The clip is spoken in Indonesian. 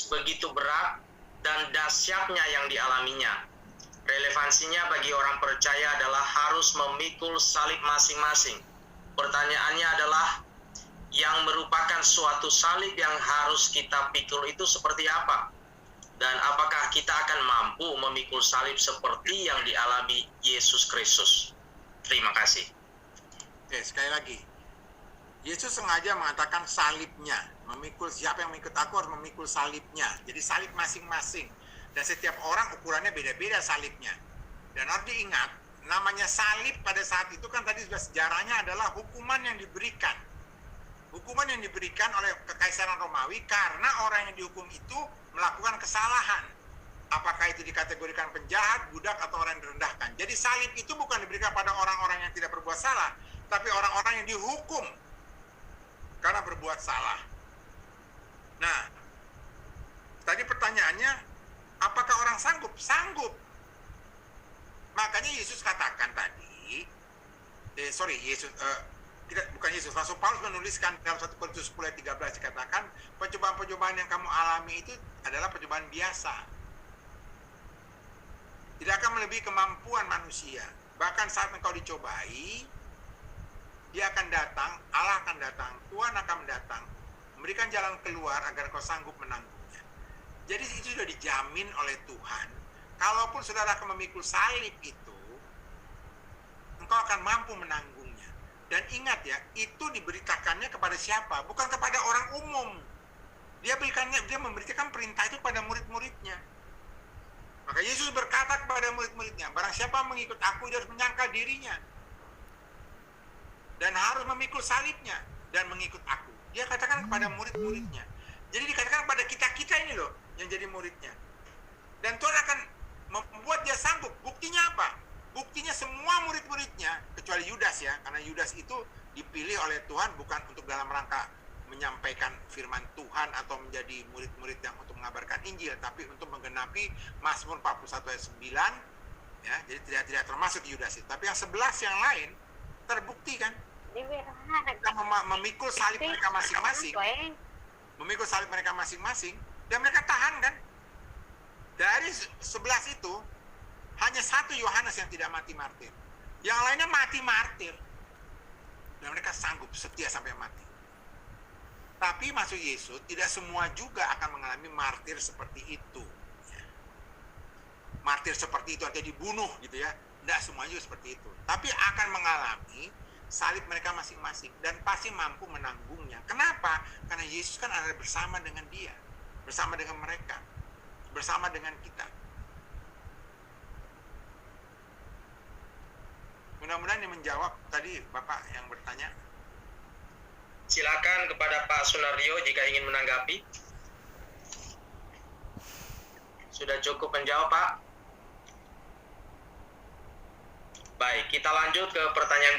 begitu berat dan dahsyatnya yang dialaminya. Relevansinya bagi orang percaya adalah harus memikul salib masing-masing. Pertanyaannya adalah, yang merupakan suatu salib yang harus kita pikul itu seperti apa? Dan apakah kita akan mampu memikul salib seperti yang dialami Yesus Kristus? Terima kasih. Oke, sekali lagi. Yesus sengaja mengatakan salibnya. Siapa yang mengikut aku harus memikul salibnya. Jadi salib masing-masing. Dan setiap orang ukurannya beda-beda salibnya. Dan harus diingat, namanya salib pada saat itu kan tadi sudah sejarahnya adalah hukuman yang diberikan. Hukuman yang diberikan oleh Kekaisaran Romawi karena orang yang dihukum itu melakukan kesalahan. Apakah itu dikategorikan penjahat, budak, atau orang yang direndahkan. Jadi salib itu bukan diberikan pada orang-orang yang tidak berbuat salah, tapi orang-orang yang dihukum karena berbuat salah. Nah, tadi pertanyaannya, apakah orang sanggup? Sanggup. Makanya Yesus katakan tadi, Rasul Paulus menuliskan dalam 1 Korintus 10 ayat 13 dikatakan, percobaan-percobaan yang kamu alami itu adalah percobaan biasa. Tidak akan melebihi kemampuan manusia. Bahkan saat engkau dicobai, Dia akan datang, Allah akan datang, Tuhan akan datang, memberikan jalan keluar agar kau sanggup menanggungnya. Jadi itu sudah dijamin oleh Tuhan. Kalaupun saudara akan memikul salib itu, engkau akan mampu menanggungnya. Dan ingat ya, itu diberitakannya kepada siapa? Bukan kepada orang umum. Dia memberitakan perintah itu kepada murid-muridnya. Maka Yesus berkata kepada murid-muridnya, barang siapa mengikut aku, dia harus menyangkal dirinya. Dan harus memikul salibnya dan mengikut aku. Dia katakan kepada murid-muridnya. Jadi dikatakan kepada kita-kita ini loh, yang jadi muridnya. Dan Tuhan akan membuat dia sanggup. Buktinya apa? Buktinya semua murid-muridnya, kecuali Yudas ya, karena Yudas itu dipilih oleh Tuhan bukan untuk dalam rangka menyampaikan firman Tuhan atau menjadi murid-murid yang untuk mengabarkan Injil, tapi untuk menggenapi Mazmur 41 ayat 9, ya, jadi tidak termasuk Yudas itu. Tapi yang 11 yang lain terbukti kan, mereka memikul salib mereka masing-masing, dan mereka tahan kan. Dari 11 itu hanya 1 Yohanes yang tidak mati martir, yang lainnya mati martir, dan mereka sanggup setia sampai mati. Tapi maksud Yesus, tidak semua juga akan mengalami martir seperti itu. Martir seperti itu artinya dibunuh gitu ya. Tidak semua juga seperti itu. Tapi akan mengalami salib mereka masing-masing dan pasti mampu menanggungnya. Kenapa? Karena Yesus kan ada bersama dengan dia, bersama dengan mereka, bersama dengan kita. Mudah-mudahan ini menjawab tadi Bapak yang bertanya. Silakan kepada Pak Sunario jika ingin menanggapi. Sudah cukup menjawab, Pak? Baik, kita lanjut ke pertanyaan